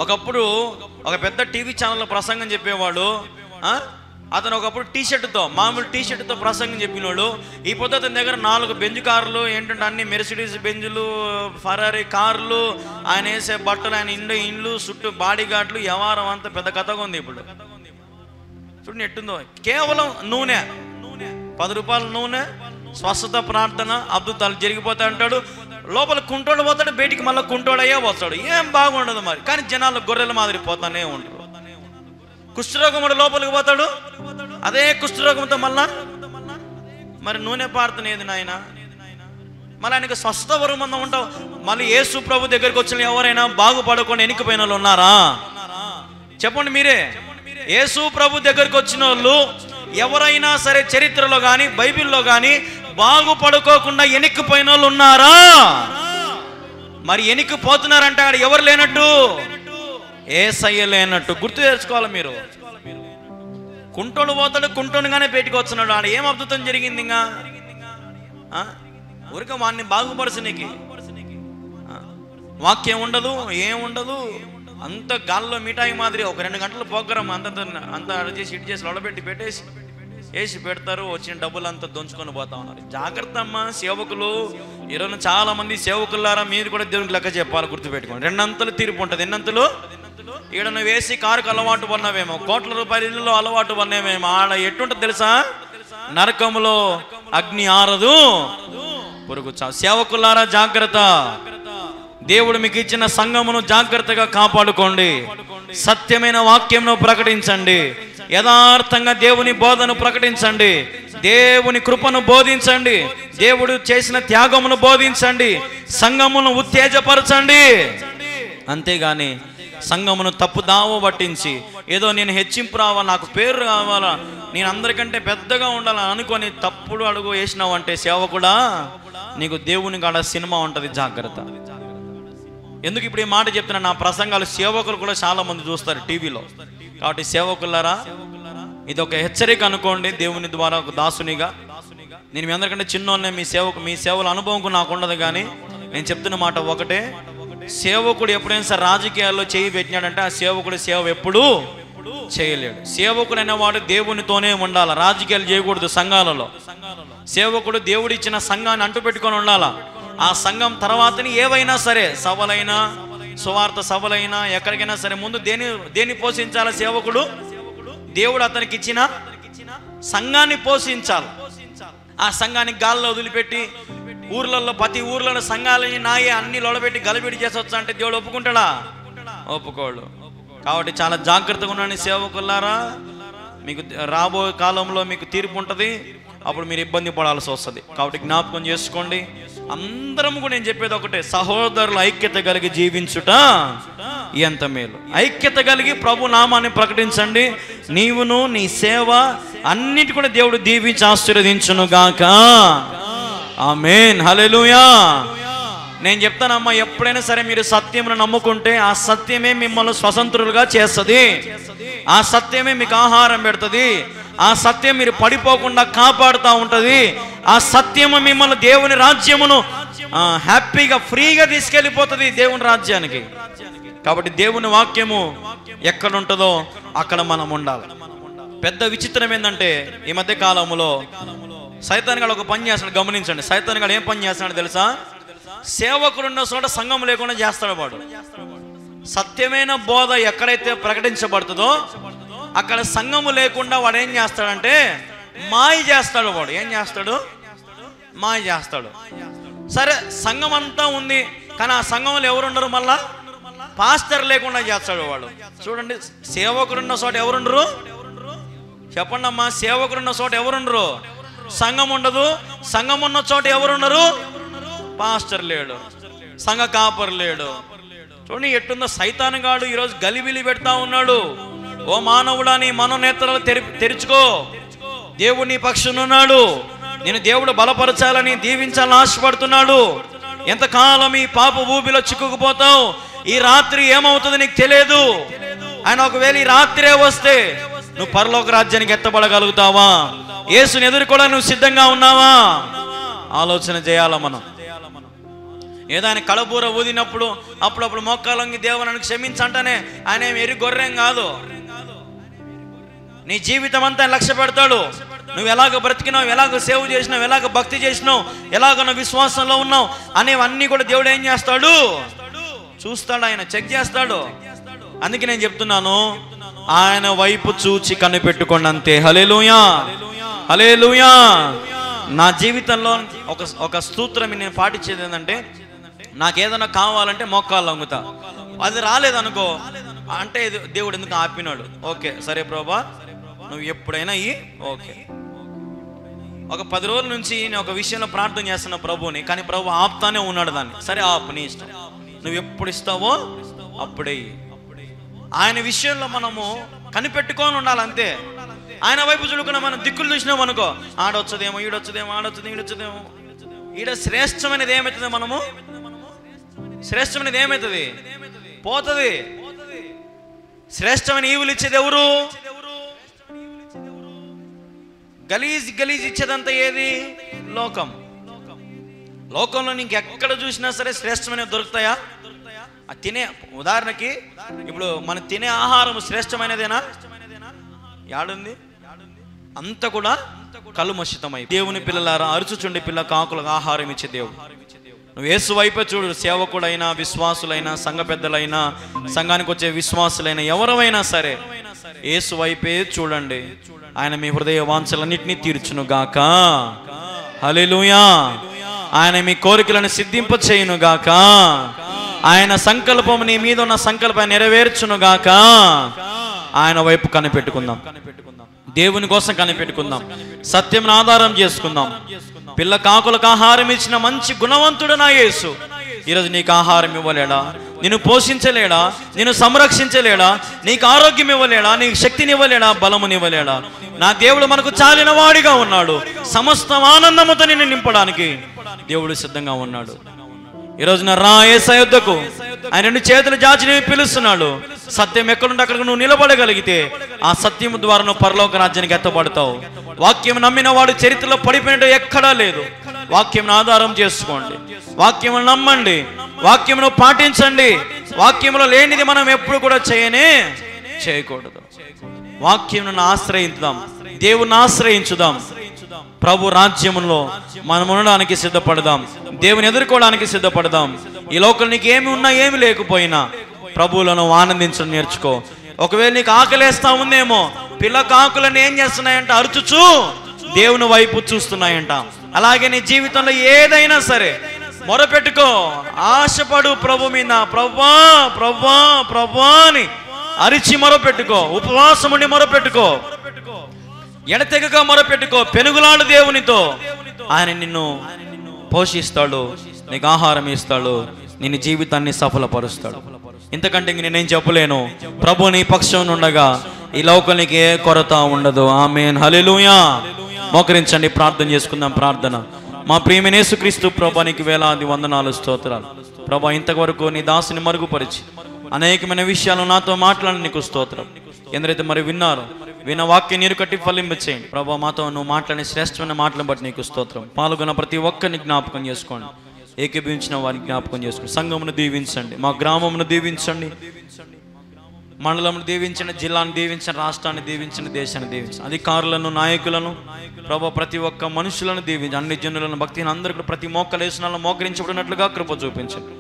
ఒకప్పుడు ఒక పెద్ద టీవీ ఛానల్లో ప్రసంగం చెప్పేవాడు. అతను ఒకప్పుడు మామూలు టీషర్ట్తో ప్రసంగం చెప్పినాడు. ఈ పొద్దు అతని దగ్గర 4 బెంజ్ కార్లు, ఏంటంటే అన్ని మెర్సిడీస్ బెంజులు, ఫరారీ కార్లు, ఆయన వేసే బట్టలు, ఆయన ఇండ్లు చుట్టూ బాడీ గార్డ్లు, వ్యవహారం అంతా పెద్ద కథగా ఉంది. ఇప్పుడు చూడండి ఎట్టుందో. కేవలం నూనె, 10 రూపాయల నూనె, స్వస్థత ప్రార్థన, అద్భుతాలు జరిగిపోతాయి అంటాడు. లోపల కుంటోడు పోతాడు, బయటికి మళ్ళీ కుంటోడయ్యే పోతాడు. ఏం బాగుండదు మరి. కానీ జనాలు గొర్రెల మాదిరి పోతానే ఉంటారు. కుష్ఠరోగముడు లోపలికి పోతాడు, అదే కుష్ఠరోగంతో మళ్ళా మరి నూనె ప్రార్థన ఏది నాయన? మళ్ళీ ఆయనకు స్వస్థ వరమందం ఉంటావు. మళ్ళీ యేసు ప్రభు దగ్గరికి వచ్చిన ఎవరైనా బాగుపడకుండా వెనక్కిపోయిన వాళ్ళు ఉన్నారా? చెప్పండి మీరే. యేసు ప్రభు దగ్గరికి వచ్చిన వాళ్ళు ఎవరైనా సరే చరిత్రలో కానీ బైబిల్లో కానీ బాగుపడుకోకుండా వెనక్కిపోయిన వాళ్ళు ఉన్నారా? మరి వెనక్కిపోతున్నారంటే అక్కడ ఎవరు లేనట్టు? యేసయ్య లేనట్టు. గుర్తు తెచ్చుకోవాలి మీరు. కుంటోడు పోతాడు, కుంటోడుగానే బయటకు వస్తున్నాడు. ఆడ ఏం అద్భుతం జరిగింది? ఇంకా ఊరిక వాడిని బాగుపరచనీకి వాక్యం ఉండదు, ఏముండదు. అంత గాల్లో మిఠాయి మాదిరి ఒక 2 గంటల ప్రోగ్రాం అంత చేసి ఇటు చేసి లొడబెట్టి పెట్టేసి వేసి పెడతారు. వచ్చిన డబ్బులు అంతా దొంచుకొని పోతా ఉన్నారు. జాగ్రత్త అమ్మా సేవకులు. ఈరోజు చాలా మంది సేవకులారా, మీరు కూడా దేవునికి లెక్క చెప్పాలి. గుర్తుపెట్టుకోండి. 2 అంతలు తీర్పు ఉంటుంది. ఎన్నంతలు? ఈడను వేసి కారుకు అలవాటు పడినవేమో, కోట్ల రూపాయల ఇల్లులో అలవాటు పడినవేమో. ఆడ ఎట్టుంటుంది తెలుసా? నరకములో అగ్ని ఆరదు, పురుగు చావు. సేవకులారా జాగ్రత్త. దేవుడు మీకు ఇచ్చిన సంఘమును జాగ్రత్తగా కాపాడుకోండి. సత్యమైన వాక్యంను ప్రకటించండి. యథార్థంగా దేవుని బోధను ప్రకటించండి. దేవుని కృపను బోధించండి. దేవుడు చేసిన త్యాగమును బోధించండి. సంఘమును ఉత్తేజపరచండి. అంతేగాని సంఘమును తప్పుదావ పట్టించి ఏదో నేను హెచ్చింపు రావాలా, నాకు పేరు కావాలా, నేను అందరికంటే పెద్దగా ఉండాలని అనుకొని తప్పుడు అడుగు వేసినావు అంటే సేవకుడా, నీకు దేవుని కాడ సినిమా ఉంటుంది. జాగ్రత్త. ఎందుకు ఇప్పుడు ఈ మాట చెప్తున్నా? నా ప్రసంగాలు సేవకులు కూడా చాలా మంది చూస్తారు టీవీలో. కాబట్టి సేవకులారా, ఇది ఒక హెచ్చరిక అనుకోండి. దేవుని ద్వారా ఒక దాసునిగా నేను మీ అందరికంటే చిన్నోన్నే. మీ సేవల అనుభవం నాకు ఉండదు. కానీ నేను చెప్తున్న మాట ఒకటే, సేవకుడు ఎప్పుడైనా సరే రాజకీయాల్లో చేయి పెట్టినాడంటే ఆ సేవకుడు సేవ ఎప్పుడూ చేయలేడు. సేవకుడు అనేవాడు దేవునితోనే ఉండాలి. రాజకీయాలు చేయకూడదు. సంఘాలలో సేవకుడు దేవుడు ఇచ్చిన సంఘాన్ని అంటు పెట్టుకొని ఉండాలా. ఆ సంఘం తర్వాతని ఏవైనా సరే సభలైనా, సువార్త సభలైనా, ఎక్కడికైనా సరే ముందు దేన్ని పోషించాలి? సేవకుడు దేవుడు అతనికి ఇచ్చిన సంఘాన్ని పోషించాలి. ఆ సంఘానికి గాల్లో వదిలిపెట్టి ఊర్లలో ప్రతి ఊర్లలో సంఘాలని నాయే అన్ని లొడబెట్టి గలబెట్టి చేసొచ్చా అంటే దేవుడు ఒప్పుకుంటాడా? ఒప్పుకోడు. కాబట్టి చాలా జాగ్రత్తగా ఉండండి సేవకులారా. మీకు రాబోయే కాలంలో మీకు తీర్పు ఉంటుంది. అప్పుడు మీరు ఇబ్బంది పడాల్సి వస్తుంది. కాబట్టి జ్ఞాపకం చేసుకోండి. అందరం కూడా నేను చెప్పేది ఒకటే, సహోదరులు ఐక్యత కలిగి జీవించుట ఎంత మేలు. ఐక్యత కలిగి ప్రభు నామాన్ని ప్రకటించండి. నీవును నీ సేవ అన్నిటి కూడా దేవుడు దీవించి ఆశీర్వదించును గాక. ఆమేన్. హల్లెలూయా. నేను చెప్తానమ్మా, ఎప్పుడైనా సరే మీరు సత్యమును నమ్ముకుంటే ఆ సత్యమే మిమ్మల్ని స్వతంత్రులుగా చేస్తుంది. ఆ సత్యమే మీకు ఆహారం పెడుతుంది. ఆ సత్యం మీరు పడిపోకుండా కాపాడుతూ ఉంటుంది. ఆ సత్యము మిమ్మల్ని దేవుని రాజ్యమును హ్యాపీగా ఫ్రీగా తీసుకెళ్ళిపోతుంది, దేవుని రాజ్యానికి. కాబట్టి దేవుని వాక్యము ఎక్కడ ఉంటుందో అక్కడ మనం ఉండాలి. పెద్ద విచిత్రం ఏంటంటే ఈ మధ్య కాలంలో సైతాన్ గాడు ఒక పని చేస్తాడు. గమనించండి. సైతాన్ గాడు ఏం పని చేస్తున్నాడు తెలుసా? సేవకుడున్న చోట సంఘం లేకుండా చేస్తాడు వాడు. సత్యమైన బోధ ఎక్కడైతే ప్రకటించబడుతుందో అక్కడ సంఘము లేకుండా వాడు ఏం చేస్తాడంటే మాయ చేస్తాడు. వాడు ఏం చేస్తాడు? మాయ చేస్తాడు. సరే, సంఘం అంతా ఉంది కానీ ఆ సంఘంలో ఎవరుండరు? మళ్ళా పాస్టర్ లేకుండా చేస్తాడు వాడు. చూడండి, సేవకుడున్న చోట ఎవరుండరు? చెప్పండి అమ్మా. సేవకుడున్న చోట ఎవరుండరు? సంఘం ఉండదు. సంఘం ఉన్న చోట ఎవరున్నారు? పాస్టర్ లేడు, సంఘ కాపరు లేడు. చూడండి ఎట్టుందో. సైతానుగాడు ఈరోజు గలిబిలి పెడతా ఉన్నాడు. ఓ మానవుడా, నీ మనోనేత్రాలు తెరుచుకో. దేవుడు నీ పక్షునున్నాడు. నేను దేవుడు బలపరచాలని, దీవించాలని ఆశపడుతున్నాడు. ఎంతకాలం ఈ పాప ఊబిలో చిక్కుకుపోతావు? ఈ రాత్రి ఏమవుతుంది నీకు తెలియదు. ఆయన ఒకవేళ ఈ రాత్రే వస్తే నువ్వు పరలోక రాజ్యానికి ఎత్తబడగలుగుతావా? యేసుని ఎదుర్కోవడా నువ్వు సిద్ధంగా ఉన్నావా? ఆలోచన చేయాల మనం. ఏదో ఆయన కళబూర ఊదినప్పుడు అప్పుడప్పుడు మోకాలంగి దేవుని క్షమించంటనే ఆయన ఏమి ఎరి గొర్రెం కాదు. నీ జీవితం అంతా లక్ష్య పెడతాడు. నువ్వు ఎలాగ బ్రతికినావు, ఎలాగ సేవ చేసినావు, ఎలాగ భక్తి చేసినావు, ఎలాగ నువ్వు విశ్వాసంలో ఉన్నావు అనేవన్నీ కూడా దేవుడు ఏం చేస్తాడు? చూస్తాడు. ఆయన చెక్ చేస్తాడు. అందుకే నేను చెప్తున్నాను, ఆయన వైపు చూచి కనిపెట్టుకోండి అంతే. హల్లెలూయా, హల్లెలూయా. నా జీవితంలో ఒక స్తోత్రం నేను పాటించేది ఏంటంటే, నాకేదైనా కావాలంటే మోకాళ్ళు వంగుతా. అది రాలేదనుకో అంటే దేవుడు ఎందుకు ఆపినాడు? ఓకే సరే ప్రభా, నువ్వు ఎప్పుడైనా ఓకే. ఒక 10 రోజుల నుంచి నేను ఒక విషయంలో ప్రార్థన చేస్తున్న ప్రభుని, కానీ ప్రభు ఆపుతానే ఉన్నాడు దాన్ని. సరే ఆపు, నీ ఇష్టం, నువ్వు ఎప్పుడు ఇస్తావో అప్పుడే. ఆయన విషయంలో మనము కనిపెట్టుకొని ఉండాలి అంతే. ఆయన వైపు చూడకుండా మనం దిక్కులు చూసినాం అనుకో, ఆడొచ్చదేమో, ఈడొచ్చదేమో, ఆడొచ్చదేమో, ఈడొచ్చదేమో, ఈడ శ్రేష్టమైనది ఏమవుతుంది? మనము శ్రేష్టమైనది ఏమవుతుంది? పోతుంది. శ్రేష్టమైన ఈవులు ఇచ్చేది ఎవరు? గలీజ్ ఇచ్చేదంతా ఏది? లోకం. లోకంలో నీకు ఎక్కడ చూసినా సరే శ్రేష్టమైనవి దొరుకుతాయా? తినే ఉదాహరణకి ఇప్పుడు మనం తినే ఆహారం శ్రేష్టమైనదేనా? యాడుంది? అంత కూడా కలుమషితమై. దేవుని పిల్లలారా, అరుచుచుండి పిల్ల కాకులకు ఆహారం ఇచ్చే దేవుడు. నువ్వు యేసు వైపే చూడు. సేవకుడైనా, విశ్వాసులైనా, సంఘ పెద్దలైనా, సంఘానికి వచ్చే విశ్వాసులైనా, ఎవరైనా సరే యేసు వైపే చూడండి. ఆయన మీ హృదయ వాంఛలన్నిటినీ తీర్చును గాక. హల్లెలూయా. ఆయన మీ కోరికలను సిద్ధింప చేయును గాక. ఆయన సంకల్పం, నీ మీద ఉన్న సంకల్పాన్ని నెరవేర్చును గాక. ఆయన వైపు కనిపెట్టుకుందాం. దేవుని కోసం కనిపెట్టుకుందాం. సత్యం ఆధారం చేసుకుందాం. పిల్ల కాకులకు ఆహారం ఇచ్చిన మంచి గుణవంతుడు నా యేసు ఈరోజు నీకు ఆహారం ఇవ్వలేడా? నిన్ను పోషించలేడా? నిన్ను సంరక్షించలేడా? నీకు ఆరోగ్యం ఇవ్వలేడా? నీకు శక్తిని ఇవ్వలేడా? బలమునివ్వలేడా? నా దేవుడు మనకు చాలిన వాడిగా ఉన్నాడు. సమస్త ఆనందముతో నిన్ను నింపడానికి దేవుడు సిద్ధంగా ఉన్నాడు. ఈరోజున రా యేసయ్య యొద్దకు. ఆయన 2 చేతులు జాచి పిలుస్తున్నాడు. సత్యం ఎక్కడుంటే అక్కడికి నువ్వు నిలబడగలిగితే ఆ సత్యం ద్వారా నువ్వు పరలోక రాజ్యానికి ఎత్తబడతావు. వాక్యం నమ్మిన వాడు చరిత్రలో పడిపోయినట్టు ఎక్కడా లేదు. వాక్యం ఆధారం చేసుకోండి, వాక్యం నమ్మండి, వాక్యం పాటించండి. వాక్యంలో లేనిది మనం ఎప్పుడు కూడా చేయకూడదు. వాక్యం ఆశ్రయిద్దాం, దేవుని ఆశ్రయించుదాం. ప్రభు రాజ్యములో మనం ఉండడానికి సిద్ధపడదాం. దేవుని ఎదుర్కోవడానికి సిద్ధపడదాం. ఈ లోకంలో నీకు ఏమి ఉన్నా ఏమి లేకపోయినా ప్రభువులను ఆనందించడం నేర్చుకో. ఒకవేళ నీకు ఆకలేస్తా ఉందేమో, పిల్ల కాకులను ఏం చేస్తున్నాయంట? అరుచుచు దేవుని వైపు చూస్తున్నాయంట. అలాగే నీ జీవితంలో ఏదైనా సరే మొరపెట్టుకో, ఆశపడు ప్రభు మీద. ప్రభా ప్రభా ప్రభా అని అరిచి మొరపెట్టుకో. ఉపవాసం ఉండి మొరపెట్టుకో, ఎడతెగక మొరపెట్టుకో. పెనుగులాడు దేవునితో. ఆయన నిన్ను పోషిస్తాడు, నీకు ఆహారం ఇస్తాడు, నిన్ను జీవితాన్ని సఫలపరుస్తాడు. ఇంతకంటే ఇంక నేనేం చెప్పలేను. ప్రభు నీ పక్షం ఉండగా ఈ లోకానికి ఏ కొరత ఉండదు. ఆమేన్, హల్లెలూయా. మోకరించండి, ప్రార్థన చేసుకుందాం. ప్రార్థన. మా ప్రియమైన యేసుక్రీస్తు ప్రభా, నీకు వేలాది వందనాలు, స్తోత్రాలు ప్రభా. ఇంతవరకు నీ దాసుని మరుగుపరిచి అనేకమైన విషయాలు నాతో మాట్లాడి నీకు స్తోత్రం. ఎందరైతే మరి విన్నారో, విన్న వాక్యం నీరు కట్టి ఫలింప చేయండి ప్రభా. మాతో నువ్వు మాట్లాడిన శ్రేష్టమైన మాటలను బట్టి నీకు స్తోత్రం. పాల్గొన్న ప్రతి ఒక్కరిని జ్ఞాపకం చేసుకోండి. ఏకీభవించిన వారిని జ్ఞాపకం చేసుకోండి. సంఘమును దీవించండి, మా గ్రామమును దీవించండి, మండలంను దీవించండి, జిల్లాను దీవించండి, రాష్ట్రాన్ని దీవించండి, దేశాన్ని దీవించండి. అధికారులను, నాయకులను ప్రభా, ప్రతి ఒక్క మనుషులను దీవించి, అన్ని జనులను, భక్తిని అందరికీ ప్రతి మోక్కలు వేసినాలను మోకరించబడినట్లుగా కృప చూపించండి.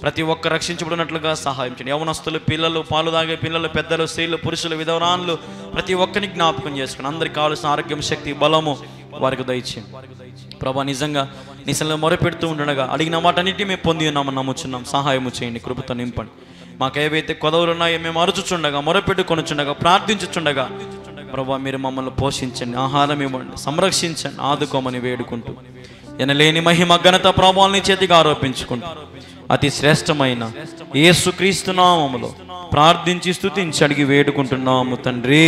ప్రతి ఒక్క రక్షించబడినట్లుగా సహాయం చేయండి. యవనస్తులు, పిల్లలు, పాలు తాగే పిల్లలు, పెద్దలు, స్త్రీలు, పురుషులు, విధవరాన్లు ప్రతి ఒక్కరిని జ్ఞాపకం చేసుకుని అందరికి కావాల్సిన ఆరోగ్యం, శక్తి, బలము వారికి దయచేయండి ప్రభా. నిజంగా నీ సన్నిధిలో మొరపెడుతూ ఉండగా అడిగిన వాటన్నిటిని మేము పొంది ఉన్నామని నమ్ముచున్నాం. సహాయము చేయండి, కృపతో నింపండి. మాకు ఏవైతే కొదవులు ఉన్నాయో మేము అరుచుచుండగా, మొరపెట్టుకొనుచుండగా, ప్రార్థించుచుండగా ప్రభా మీరు మమ్మల్ని పోషించండి, ఆహారం ఇవ్వండి, సంరక్షించండి, ఆదుకోమని వేడుకుంటూ ఎనలేని మహిమ ఘనత ప్రభావాలని చేతికి ఆరోపించుకుంటూ అతి శ్రేష్టమైన యేసుక్రీస్తు నామములో ప్రార్థించి స్తుతించి అడిగి వేడుకుంటున్నాము తండ్రి.